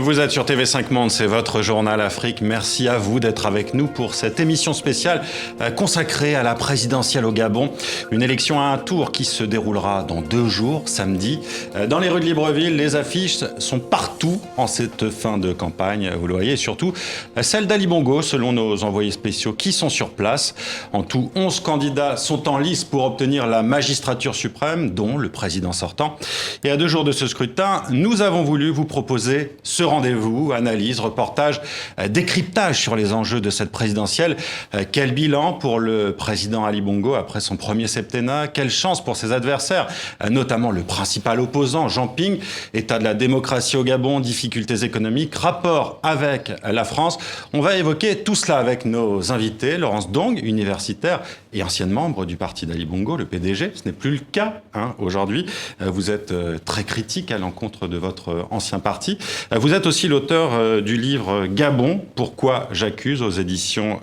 Vous êtes sur TV5 Monde, c'est votre journal Afrique. Merci à vous d'être avec nous pour cette émission spéciale consacrée à la présidentielle au Gabon. Une élection à un tour qui se déroulera dans 2 jours, samedi. Dans les rues de Libreville, les affiches sont partout en cette fin de campagne, vous le voyez, et surtout celle d'Ali Bongo, selon nos envoyés spéciaux qui sont sur place. En tout, 11 candidats sont en lice pour obtenir la magistrature suprême, dont le président sortant. Et à 2 jours de ce scrutin, nous avons voulu vous proposer ce rendez-vous, analyse, reportage, décryptage sur les enjeux de cette présidentielle. Quel bilan pour le président Ali Bongo après son premier septennat? Quelle chance pour ses adversaires, notamment le principal opposant, Jean Ping? État de la démocratie au Gabon, difficultés économiques, rapport avec la France. On va évoquer tout cela avec nos invités. Laurence Dong, universitaire et ancienne membre du parti d'Ali Bongo, le PDG. Ce n'est plus le cas aujourd'hui. Vous êtes très critique à l'encontre de votre ancien parti. Vous êtes aussi l'auteur du livre Gabon, pourquoi j'accuse, aux éditions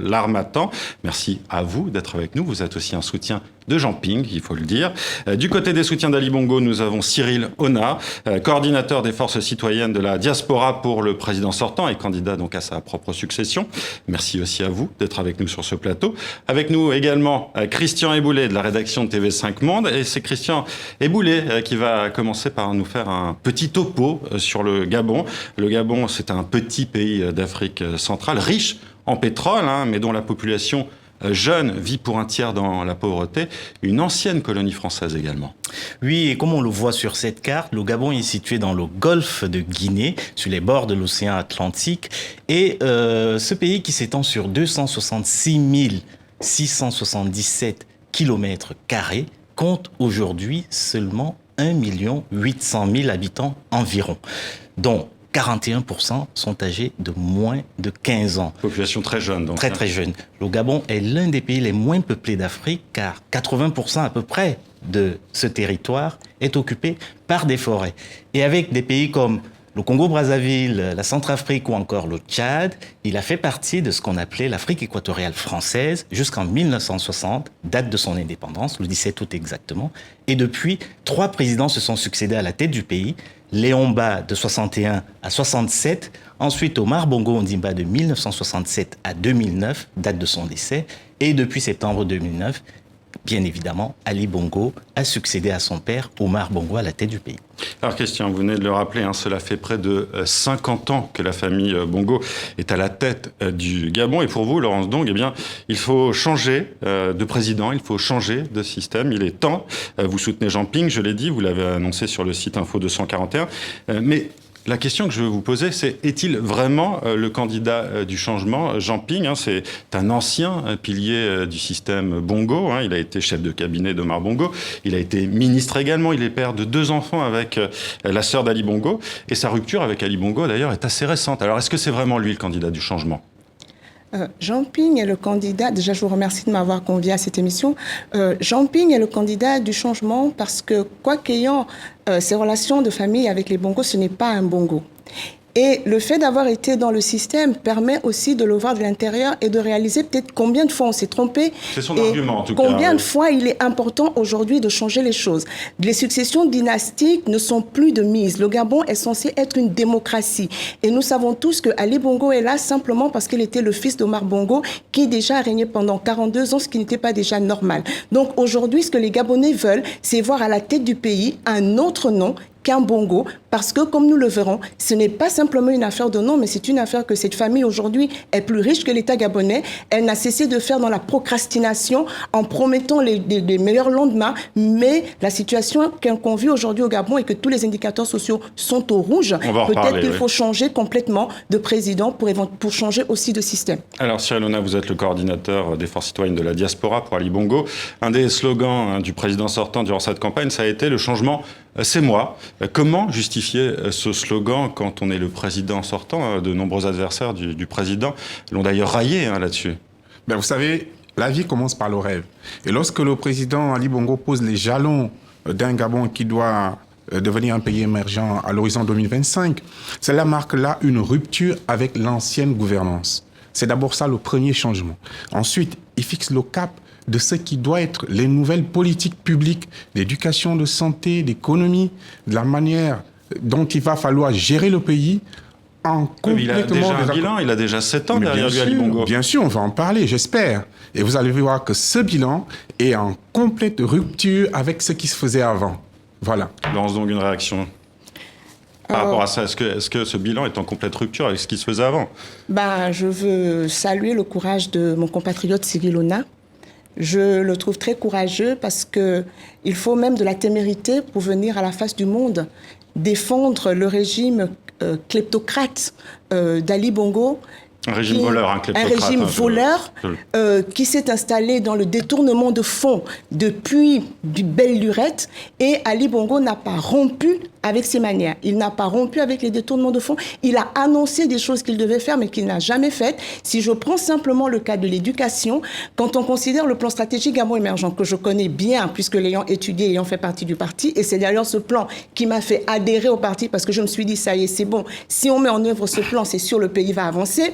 L'Harmattan. Merci à vous d'être avec nous. Vous êtes aussi un soutien de Jean Ping, il faut le dire. Du côté des soutiens d'Ali Bongo, nous avons Cyril Ona, coordinateur des forces citoyennes de la diaspora pour le président sortant et candidat donc à sa propre succession. Merci aussi à vous d'être avec nous sur ce plateau. Avec nous également Christian Éboulet de la rédaction de TV5 Monde. Et c'est Christian Éboulet qui va commencer par nous faire un petit topo sur le Gabon. Le Gabon, c'est un petit pays d'Afrique centrale, riche en pétrole, mais dont la population jeune vit pour un tiers dans la pauvreté, une ancienne colonie française également. Oui, et comme on le voit sur cette carte, le Gabon est situé dans le golfe de Guinée, sur les bords de l'océan Atlantique, et ce pays qui s'étend sur 266 677 km² compte aujourd'hui seulement 1 800 000 habitants environ, dont 41% sont âgés de moins de 15 ans. Population très jeune, donc. Très jeune. Le Gabon est l'un des pays les moins peuplés d'Afrique, car 80% à peu près de ce territoire est occupé par des forêts. Et avec des pays comme le Congo-Brazzaville, la Centrafrique ou encore le Tchad, il a fait partie de ce qu'on appelait l'Afrique équatoriale française jusqu'en 1960, date de son indépendance, le 17 août exactement. Et depuis, 3 présidents se sont succédés à la tête du pays. Léon Mba de 61 à 67, ensuite Omar Bongo Ondimba de 1967 à 2009, date de son décès, et depuis septembre 2009, bien évidemment, Ali Bongo a succédé à son père, Omar Bongo, à la tête du pays. Alors Christian, vous venez de le rappeler, cela fait près de 50 ans que la famille Bongo est à la tête du Gabon. Et pour vous, Laurence Dong, eh bien, il faut changer de président, il faut changer de système. Il est temps. Vous soutenez Jean Ping, je l'ai dit, vous l'avez annoncé sur le site Info 241. Mais la question que je veux vous poser, c'est est-il vraiment le candidat du changement? Jean Ping, c'est un ancien pilier du système Bongo. Il a été chef de cabinet d'Omar Bongo. Il a été ministre également. Il est père de 2 enfants avec la sœur d'Ali Bongo. Et sa rupture avec Ali Bongo, d'ailleurs, est assez récente. Alors, est-ce que c'est vraiment lui le candidat du changement? Jean Ping est le candidat, déjà je vous remercie de m'avoir convié à cette émission. Jean Ping est le candidat du changement parce que, quoi qu'ayant ses relations de famille avec les Bongos, ce n'est pas un Bongo. Et le fait d'avoir été dans le système permet aussi de le voir de l'intérieur et de réaliser peut-être combien de fois on s'est trompé. C'est son argument, en tout cas. Combien de fois il est important aujourd'hui de changer les choses. Les successions dynastiques ne sont plus de mise. Le Gabon est censé être une démocratie. Et nous savons tous que Ali Bongo est là simplement parce qu'il était le fils d'Omar Bongo qui déjà a régné pendant 42 ans, ce qui n'était pas déjà normal. Donc aujourd'hui, ce que les Gabonais veulent, c'est voir à la tête du pays un autre nom qu'un Bongo, parce que, comme nous le verrons, ce n'est pas simplement une affaire de nom, mais c'est une affaire que cette famille, aujourd'hui, est plus riche que l'État gabonais. Elle n'a cessé de faire dans la procrastination en promettant les meilleurs lendemains, mais la situation qu'on vit aujourd'hui au Gabon et que tous les indicateurs sociaux sont au rouge, peut-être qu'il faut changer complètement de président pour changer aussi de système. Alors, Cyril Ona, vous êtes le coordinateur des forces citoyennes de la diaspora pour Ali Bongo. Un des slogans du président sortant durant cette campagne, ça a été « Le changement, c'est moi ». Comment justifier ce slogan quand on est le président sortant? De nombreux adversaires du président l'ont d'ailleurs raillé là-dessus. Vous savez, la vie commence par le rêve. Et lorsque le président Ali Bongo pose les jalons d'un Gabon qui doit devenir un pays émergent à l'horizon 2025, cela marque là une rupture avec l'ancienne gouvernance. C'est d'abord ça le premier changement. Ensuite, il fixe le cap de ce qui doit être les nouvelles politiques publiques d'éducation, de santé, d'économie, de la manière dont il va falloir gérer le pays en Il a déjà un bilan, il a déjà 7 ans derrière lui, Ali Bongo. Bien sûr, on va en parler, j'espère. Et vous allez voir que ce bilan est en complète rupture avec ce qui se faisait avant. Voilà. Laurence Ndong, une réaction par rapport à ça. Est-ce que ce bilan est en complète rupture avec ce qui se faisait avant? Je veux saluer le courage de mon compatriote Cyril Ona. Je le trouve très courageux parce qu'il faut même de la témérité pour venir à la face du monde défendre le régime kleptocrate d'Ali Bongo. Un régime voleur, un kleptocrate. Un régime voleur qui s'est installé dans le détournement de fonds depuis du belle lurette. Et Ali Bongo n'a pas rompu avec ses manières. Il n'a pas rompu avec les détournements de fonds. Il a annoncé des choses qu'il devait faire, mais qu'il n'a jamais faites. Si je prends simplement le cas de l'éducation, quand on considère le plan stratégique Gabon émergent, que je connais bien, puisque l'ayant étudié, ayant fait partie du parti, et c'est d'ailleurs ce plan qui m'a fait adhérer au parti, parce que je me suis dit, ça y est, c'est bon. Si on met en œuvre ce plan, c'est sûr, le pays va avancer.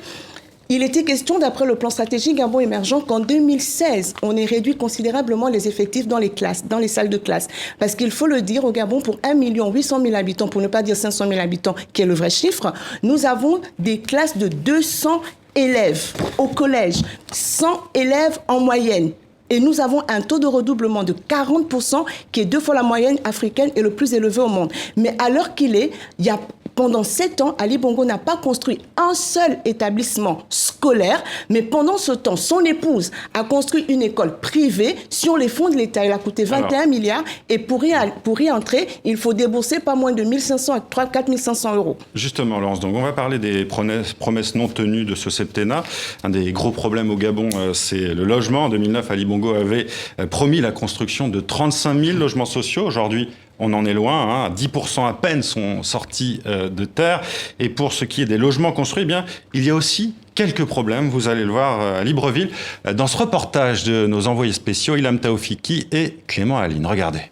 Il était question, d'après le plan stratégique Gabon émergent, qu'en 2016, on ait réduit considérablement les effectifs dans les classes, dans les salles de classe. Parce qu'il faut le dire, au Gabon, pour 1 800 000 habitants, pour ne pas dire 500 000 habitants, qui est le vrai chiffre, nous avons des classes de 200 élèves au collège, 100 élèves en moyenne. Et nous avons un taux de redoublement de 40%, qui est 2 fois la moyenne africaine et le plus élevé au monde. Mais à l'heure qu'il est, il y a... Pendant 7 ans, Ali Bongo n'a pas construit un seul établissement scolaire, mais pendant ce temps, son épouse a construit une école privée sur les fonds de l'État. Elle a coûté 21 milliards et pour y entrer, il faut débourser pas moins de 1 500 à 4 500 euros. Justement, Laurence, donc on va parler des promesses non tenues de ce septennat. Un des gros problèmes au Gabon, c'est le logement. En 2009, Ali Bongo avait promis la construction de 35 000 logements sociaux. Aujourd'hui, on en est loin, 10% à peine sont sortis de terre. Et pour ce qui est des logements construits, eh bien, il y a aussi quelques problèmes. Vous allez le voir à Libreville dans ce reportage de nos envoyés spéciaux, Ilham Taoufiki et Clément Aline. Regardez.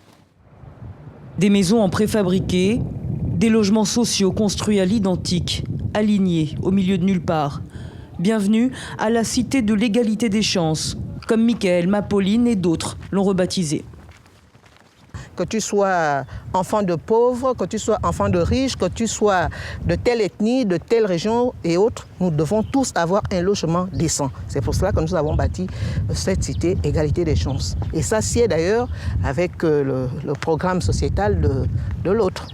Des maisons en préfabriqué, des logements sociaux construits à l'identique, alignés au milieu de nulle part. Bienvenue à la cité de l'égalité des chances, comme Michael, Mapolline et d'autres l'ont rebaptisé. Que tu sois enfant de pauvres, que tu sois enfant de riches, que tu sois de telle ethnie, de telle région et autres, nous devons tous avoir un logement décent. C'est pour cela que nous avons bâti cette cité égalité des chances. Et ça sied d'ailleurs avec le programme sociétal de l'autre.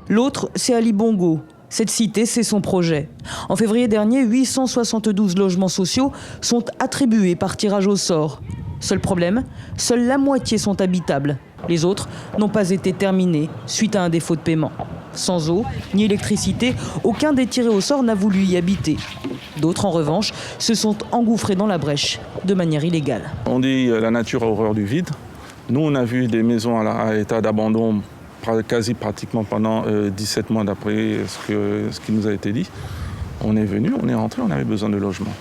L'autre, c'est Ali Bongo. Cette cité, c'est son projet. En février dernier, 872 logements sociaux sont attribués par tirage au sort. Seul problème, seule la moitié sont habitables. Les autres n'ont pas été terminés suite à un défaut de paiement. Sans eau ni électricité, aucun des tirés au sort n'a voulu y habiter. D'autres, en revanche, se sont engouffrés dans la brèche de manière illégale. On dit la nature a horreur du vide. Nous, on a vu des maisons à l'état d'abandon quasi pratiquement pendant 17 mois d'après ce qui nous a été dit. On est venu, on est rentré, on avait besoin de logement.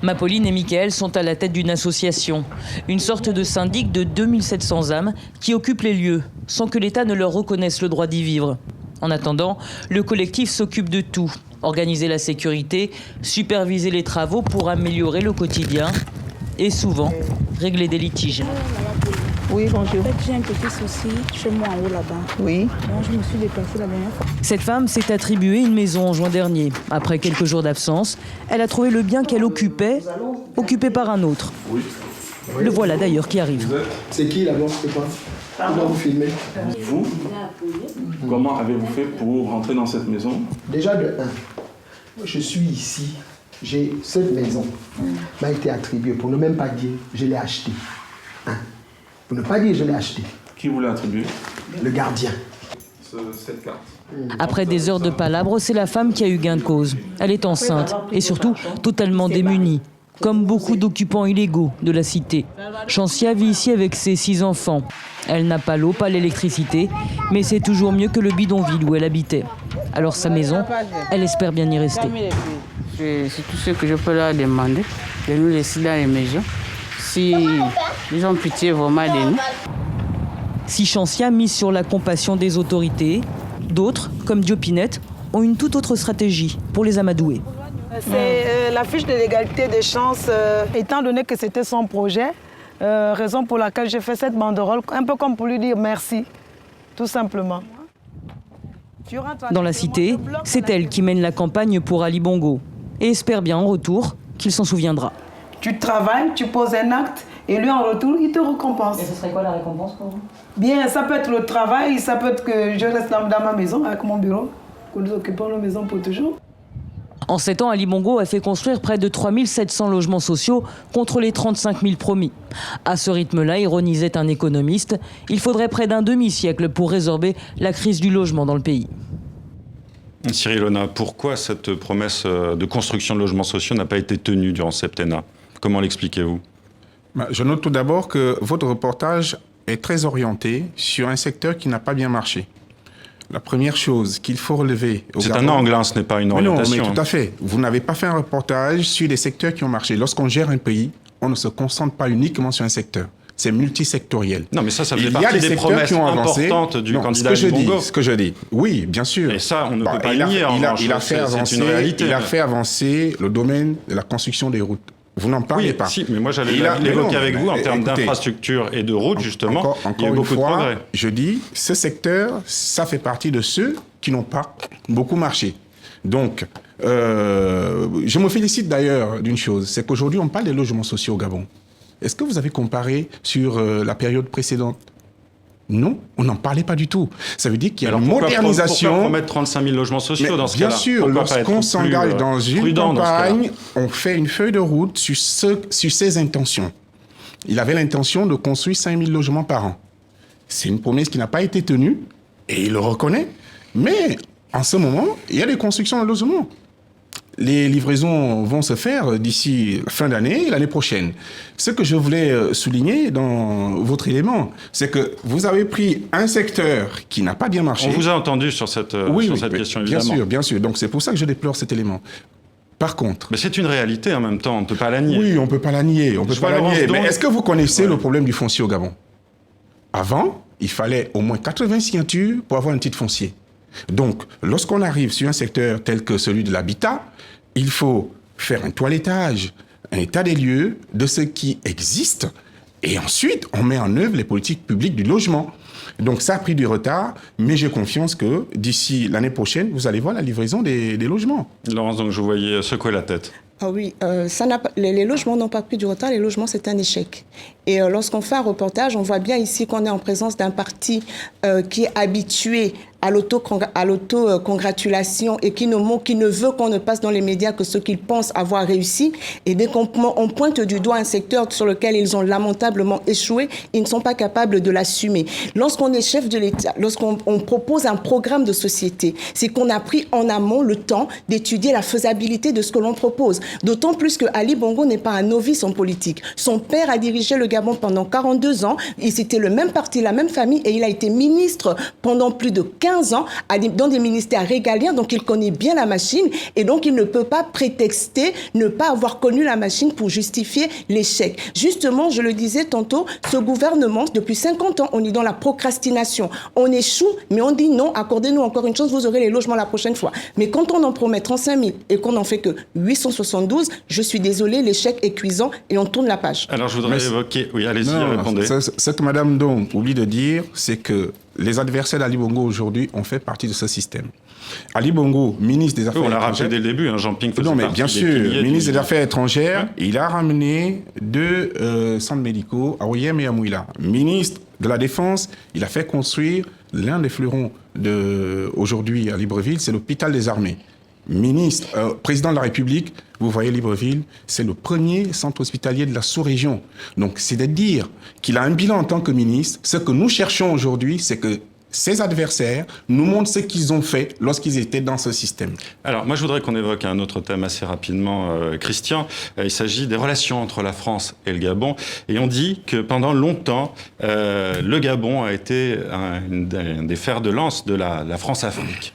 Mapolline et Michael sont à la tête d'une association, une sorte de syndic de 2700 âmes qui occupent les lieux, sans que l'État ne leur reconnaisse le droit d'y vivre. En attendant, le collectif s'occupe de tout. Organiser la sécurité, superviser les travaux pour améliorer le quotidien et souvent régler des litiges. Oui, bonjour. En fait, j'ai un petit souci chez moi en haut là-bas. Oui. Donc, je me suis déplacée la dernière fois. Cette femme s'est attribuée une maison en juin dernier. Après quelques jours d'absence, elle a trouvé le bien qu'elle occupait, occupé par un autre. Oui. Le voilà d'ailleurs qui arrive. C'est qui là-bas? C'est quoi? Comment vous filmez? Vous, comment avez-vous fait pour rentrer dans cette maison? Déjà de 1, je suis ici. J'ai cette maison m'a été attribuée, pour ne même pas dire je l'ai achetée. Pour ne pas dire je l'ai achetée. Qui vous l'a attribué? Le gardien. Cette carte. Après des heures de palabres, c'est la femme qui a eu gain de cause. Elle est enceinte et surtout totalement démunie, comme beaucoup d'occupants illégaux de la cité. Chancia vit ici avec ses 6 enfants. Elle n'a pas l'eau, pas l'électricité, mais c'est toujours mieux que le bidonville où elle habitait. Alors sa maison, elle espère bien y rester. C'est tout ce que je peux leur demander, de nous laisser dans les maisons. Si ils ont pitié vraiment de nous. Si Chancia mise sur la compassion des autorités, d'autres, comme Diopinette, ont une toute autre stratégie pour les amadouer. C'est la fiche de l'égalité des chances, étant donné que c'était son projet, raison pour laquelle j'ai fait cette banderole, un peu comme pour lui dire merci. tout simplement. Dans la cité, c'est elle qui mène la campagne pour Ali Bongo et espère bien en retour qu'il s'en souviendra. Tu travailles, tu poses un acte et lui en retour, il te récompense. Et ce serait quoi la récompense pour vous? Bien, ça peut être le travail, ça peut être que je reste dans ma maison avec mon bureau, que nous occupons la maison pour toujours. En 7 ans, Ali Bongo a fait construire près de 3700 logements sociaux contre les 35 000 promis. À ce rythme-là, ironisait un économiste, il faudrait près d'un demi-siècle pour résorber la crise du logement dans le pays. Cyril Ona, pourquoi cette promesse de construction de logements sociaux n'a pas été tenue durant ce septennat? Comment l'expliquez-vous? Je note tout d'abord que votre reportage est très orienté sur un secteur qui n'a pas bien marché. La première chose qu'il faut relever... C'est un angle, hein, ce n'est pas une orientation. Non, mais tout à fait. Vous n'avez pas fait un reportage sur des secteurs qui ont marché. Lorsqu'on gère un pays, on ne se concentre pas uniquement sur un secteur. C'est multisectoriel. Non, mais ça fait partie des promesses importantes du candidat Ali Bongo. Ce que je dis, oui, bien sûr. Et ça, on ne peut pas le nier. C'est une réalité. Il a fait avancer le domaine de la construction des routes. Vous n'en parlez pas. Si, mais moi j'allais l'évoquer avec vous en termes d'infrastructure et de routes, justement. Il y a beaucoup de progrès. Je dis, ce secteur, ça fait partie de ceux qui n'ont pas beaucoup marché. Donc, je me félicite d'ailleurs d'une chose, c'est qu'aujourd'hui on parle des logements sociaux au Gabon. Est-ce que vous avez comparé sur la période précédente? Non, on n'en parlait pas du tout. Ça veut dire qu'il y a une modernisation. Pourquoi promettre 35 000 logements sociaux dans ce cas-là? Bien sûr, lorsqu'on s'engage dans une campagne, on fait une feuille de route sur ses intentions. Il avait l'intention de construire 5 000 logements par an. C'est une promesse qui n'a pas été tenue, et il le reconnaît. Mais en ce moment, il y a des constructions de logements. Les livraisons vont se faire d'ici la fin d'année et l'année prochaine. Ce que je voulais souligner dans votre élément, c'est que vous avez pris un secteur qui n'a pas bien marché. On vous a entendu sur cette question, évidemment. Bien sûr. Donc c'est pour ça que je déplore cet élément. Par contre... Mais c'est une réalité en même temps, on ne peut pas la nier. Oui, on ne peut pas la nier. Mais est-ce que vous connaissez le problème du foncier au Gabon? Avant, il fallait au moins 80 signatures pour avoir un titre foncier. Donc, lorsqu'on arrive sur un secteur tel que celui de l'habitat, il faut faire un toilettage, un état des lieux de ce qui existe, et ensuite, on met en œuvre les politiques publiques du logement. Donc, ça a pris du retard, mais j'ai confiance que d'ici l'année prochaine, vous allez voir la livraison des logements. Laurence, donc je vous voyais secouer la tête. Ah oui, les logements n'ont pas pris du retard, les logements c'est un échec. Et lorsqu'on fait un reportage, on voit bien ici qu'on est en présence d'un parti qui est habitué à l'auto-congratulation et qui ne veut qu'on ne passe dans les médias que ce qu'ils pensent avoir réussi. Et dès qu'on pointe du doigt un secteur sur lequel ils ont lamentablement échoué, ils ne sont pas capables de l'assumer. Lorsqu'on est chef de l'État, lorsqu'on propose un programme de société, c'est qu'on a pris en amont le temps d'étudier la faisabilité de ce que l'on propose. D'autant plus que Ali Bongo n'est pas un novice en politique. Son père a dirigé le Gabon pendant 42 ans. C'était le même parti, la même famille, et il a été ministre pendant plus de 15 ans dans des ministères régaliens, donc il connaît bien la machine, et donc il ne peut pas prétexter ne pas avoir connu la machine pour justifier l'échec. Justement, je le disais tantôt, ce gouvernement, depuis 50 ans, on est dans la procrastination. On échoue, mais on dit non, accordez-nous encore une chance, vous aurez les logements la prochaine fois. Mais quand on en promet 35 000 et qu'on n'en fait que 872, je suis désolé, l'échec est cuisant et on tourne la page. Alors je voudrais évoquer... Oui, allez-y, répondez. Ce que Mme Dom oublie de dire, c'est que les adversaires d'Ali Bongo aujourd'hui ont fait partie de ce système. Ali Bongo, ministre des Affaires étrangères... On l'a rappelé dès le début, Jean-Ping faisait partie. Non, mais bien sûr, ministre des Affaires étrangères, il a ramené 2 centres médicaux à Oyem et à Mouila. Ministre de la Défense, il a fait construire l'un des fleurons aujourd'hui à Libreville, c'est l'hôpital des armées. Président de la République, vous voyez Libreville, c'est le premier centre hospitalier de la sous-région. Donc c'est de dire qu'il a un bilan en tant que ministre. Ce que nous cherchons aujourd'hui, c'est que ses adversaires nous montrent ce qu'ils ont fait lorsqu'ils étaient dans ce système. Alors moi je voudrais qu'on évoque un autre thème assez rapidement, Christian. Il s'agit des relations entre la France et le Gabon. Et on dit que pendant longtemps, le Gabon a été un des fers de lance de la France-Afrique.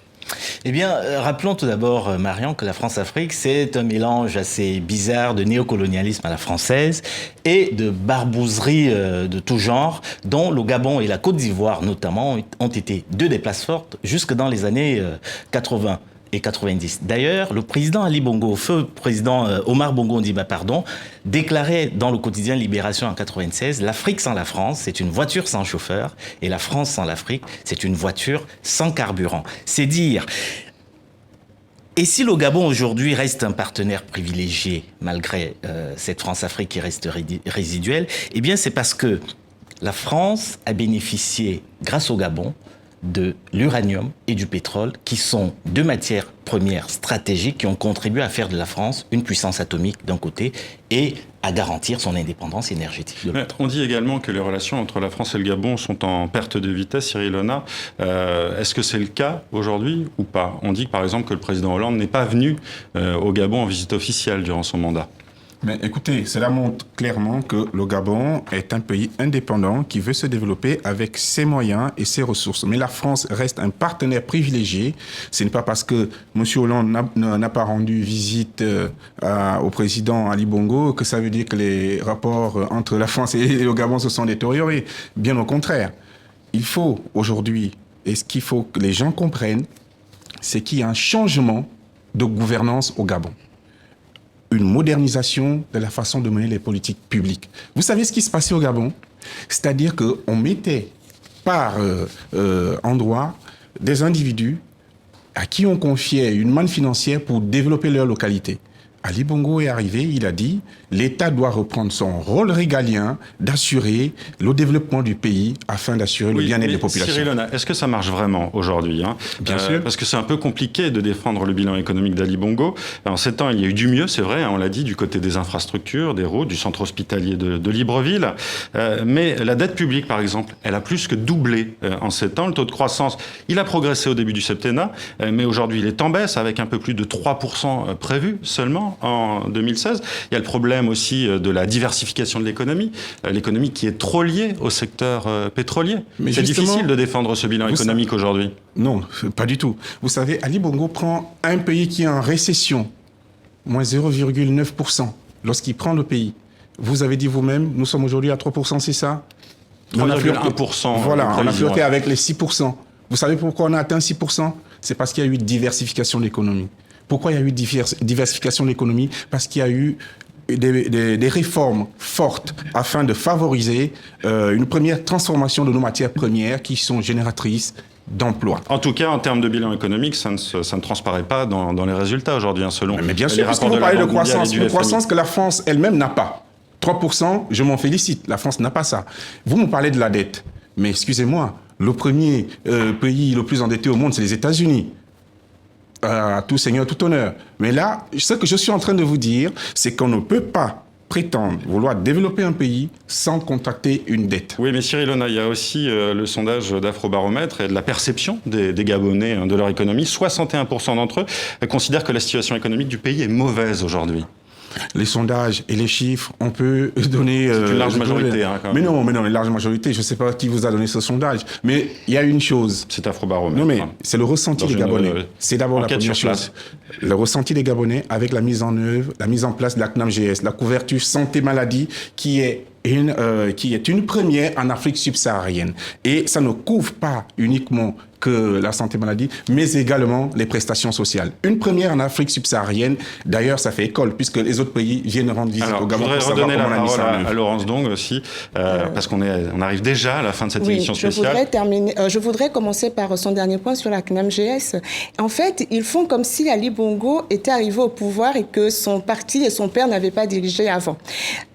Eh bien, rappelons tout d'abord, Marion, que la France-Afrique, c'est un mélange assez bizarre de néocolonialisme à la française et de barbouzerie de tout genre, dont le Gabon et la Côte d'Ivoire, notamment, ont été 2 des places fortes jusque dans les années 80. et 90. D'ailleurs, le président Ali Bongo, feu président Omar Bongo Ondimba, déclarait dans le quotidien Libération en 96, l'Afrique sans la France, c'est une voiture sans chauffeur, et la France sans l'Afrique, c'est une voiture sans carburant. C'est dire. Et si le Gabon aujourd'hui reste un partenaire privilégié, malgré cette France-Afrique qui reste résiduelle, eh bien c'est parce que la France a bénéficié, grâce au Gabon, de l'uranium et du pétrole, qui sont deux matières premières stratégiques qui ont contribué à faire de la France une puissance atomique d'un côté et à garantir son indépendance énergétique de l'autre. On dit également que les relations entre la France et le Gabon sont en perte de vitesse, Cyril Hona. Est-ce que c'est le cas aujourd'hui ou pas? On dit par exemple que le président Hollande n'est pas venu au Gabon en visite officielle durant son mandat. Mais écoutez, cela montre clairement que le Gabon est un pays indépendant qui veut se développer avec ses moyens et ses ressources. Mais la France reste un partenaire privilégié. Ce n'est pas parce que M. Hollande n'a pas rendu visite au président Ali Bongo que ça veut dire que les rapports entre la France et le Gabon se sont détériorés. Bien au contraire. Il faut aujourd'hui, et ce qu'il faut que les gens comprennent, c'est qu'il y a un changement de gouvernance au Gabon. Une modernisation de la façon de mener les politiques publiques. Vous savez ce qui se passait au Gabon? C'est-à-dire qu'on mettait par endroit des individus à qui on confiait une manne financière pour développer leur localité. Ali Bongo est arrivé, il a dit « L'État doit reprendre son rôle régalien d'assurer le développement du pays afin d'assurer le bien-être des populations. » Cyril Hona, est-ce que ça marche vraiment aujourd'hui, Bien sûr. Parce que c'est un peu compliqué de défendre le bilan économique d'Ali Bongo. En 7 ans, il y a eu du mieux, c'est vrai, on l'a dit, du côté des infrastructures, des routes, du centre hospitalier de Libreville. Mais la dette publique, par exemple, elle a plus que doublé en 7 ans. Le taux de croissance, il a progressé au début du septennat, mais aujourd'hui, il est en baisse avec un peu plus de 3% prévu seulement en 2016. Il y a le problème aussi de la diversification de l'économie qui est trop liée au secteur pétrolier. Mais c'est difficile de défendre ce bilan économique aujourd'hui. Non, pas du tout. Vous savez, Ali Bongo prend un pays qui est en récession, moins 0,9%, lorsqu'il prend le pays. Vous avez dit vous-même, nous sommes aujourd'hui à 3%, c'est ça? 3,1%. Voilà, on a flirté avec les 6%. Vous savez pourquoi on a atteint 6%? C'est parce qu'il y a eu diversification de l'économie. Pourquoi il y a eu diversification de l'économie? Parce qu'il y a eu des réformes fortes afin de favoriser une première transformation de nos matières premières qui sont génératrices d'emplois. En tout cas, en termes de bilan économique, ça ne transparaît pas dans les résultats aujourd'hui, selon mais bien sûr, parce que vous parlez de croissance, une croissance que la France elle-même n'a pas. 3%, je m'en félicite, la France n'a pas ça. Vous me parlez de la dette, mais excusez-moi, le premier pays le plus endetté au monde, c'est les États-Unis. À tout seigneur, tout honneur. Mais là, ce que je suis en train de vous dire, c'est qu'on ne peut pas prétendre vouloir développer un pays sans contracter une dette. Oui, mais Cyril Hona, il y a aussi le sondage d'Afrobaromètre et de la perception des Gabonais de leur économie. 61% d'entre eux considèrent que la situation économique du pays est mauvaise aujourd'hui. Les sondages et les chiffres, on peut donner... C'est une large majorité, quand même. Mais non, une large majorité. Je ne sais pas qui vous a donné ce sondage. Mais il y a une chose. C'est Afrobaromètre. Non, mais c'est le ressenti des Gabonais. C'est d'abord la première chose. Le ressenti des Gabonais avec la mise en œuvre, la mise en place de la CNAM-GS, la couverture santé-maladie qui est une première en Afrique subsaharienne. Et ça ne couvre pas uniquement que la santé-maladie, mais également les prestations sociales. Une première en Afrique subsaharienne, d'ailleurs ça fait école, puisque les autres pays viennent rendre visite au Gabon pour savoir comment on a mis ça en œuvre. Je voudrais redonner la parole à Laurence Dong aussi, parce qu'on arrive déjà à la fin de cette émission spéciale. Je voudrais commencer par son dernier point sur la CNAM-GS. En fait, ils font comme si Ali Bongo était arrivé au pouvoir et que son parti et son père n'avaient pas dirigé avant.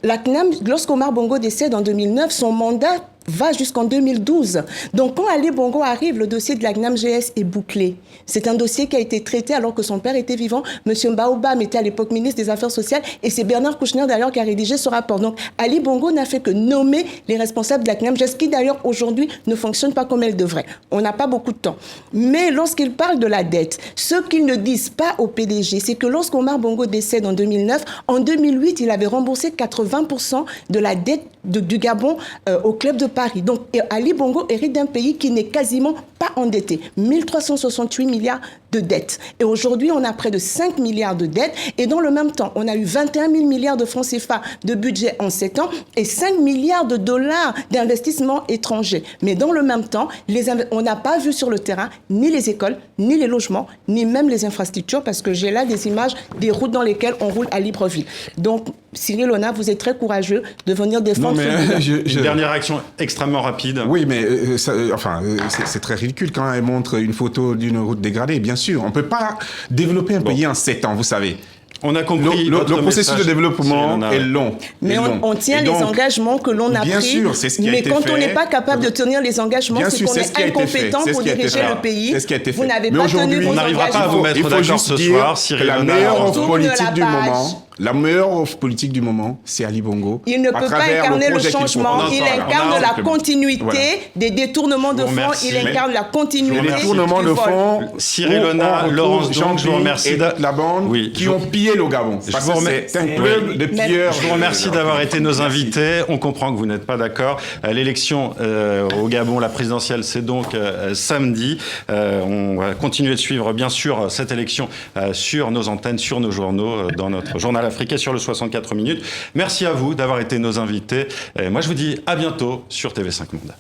La CNAM, lorsqu'Omar Bongo décède en 2009, son mandat va jusqu'en 2012. Donc, quand Ali Bongo arrive, le dossier de la CNAM-GS est bouclé. C'est un dossier qui a été traité alors que son père était vivant. Monsieur Baobam était à l'époque ministre des Affaires sociales et c'est Bernard Kouchner d'ailleurs qui a rédigé ce rapport. Donc, Ali Bongo n'a fait que nommer les responsables de la CNAM-GS qui d'ailleurs aujourd'hui ne fonctionne pas comme elle devrait. On n'a pas beaucoup de temps. Mais lorsqu'il parle de la dette, ce qu'ils ne disent pas au PDG, c'est que lorsqu'Omar Bongo décède en 2009, en 2008, il avait remboursé 80% de la dette du Gabon au club de Paris. Donc, Ali Bongo hérite d'un pays qui n'est quasiment pas endetté. 1368 milliards de dettes. Et aujourd'hui, on a près de 5 milliards de dettes. Et dans le même temps, on a eu 21 000 milliards de francs CFA de budget en 7 ans et 5 milliards de dollars d'investissements étrangers. Mais dans le même temps, on n'a pas vu sur le terrain ni les écoles, ni les logements, ni même les infrastructures, parce que j'ai là des images des routes dans lesquelles on roule à Libreville. Donc, Cyril Hona, vous êtes très courageux de venir défendre Une dernière réaction extrêmement rapide. Oui, mais c'est très ridicule quand elle montre une photo d'une route dégradée. Bien sûr, on ne peut pas développer un pays en 7 ans, vous savez. On a compris. Le processus de développement est long. Mais on tient les engagements que l'on a pris. Bien sûr, c'est ce qui a été fait. Mais quand on n'est pas capable de tenir les engagements, c'est qu'on est incompétent pour diriger le pays. C'est ce qui a été fait. Vous n'avez pas tenu vos engagements. On n'arrivera pas à vous mettre d'accord ce soir, Cyril. La meilleure offre politique du moment. La meilleure offre politique du moment, c'est Ali Bongo. Il ne peut pas incarner le changement, il incarne la continuité des détournements de fonds, il incarne la continuité des détournements de fonds. Cyril Hona, Laurence Donc, je vous remercie. Et la bande qui ont pillé le Gabon. C'est un club de pilleurs. Je vous remercie d'avoir été nos invités. On comprend que vous n'êtes pas d'accord. L'élection au Gabon, la présidentielle, c'est donc samedi. On va continuer de suivre, bien sûr, cette élection sur nos antennes, sur nos journaux, dans notre journal africain sur le 64 minutes. Merci à vous d'avoir été nos invités. Et moi, je vous dis à bientôt sur TV5 Monde.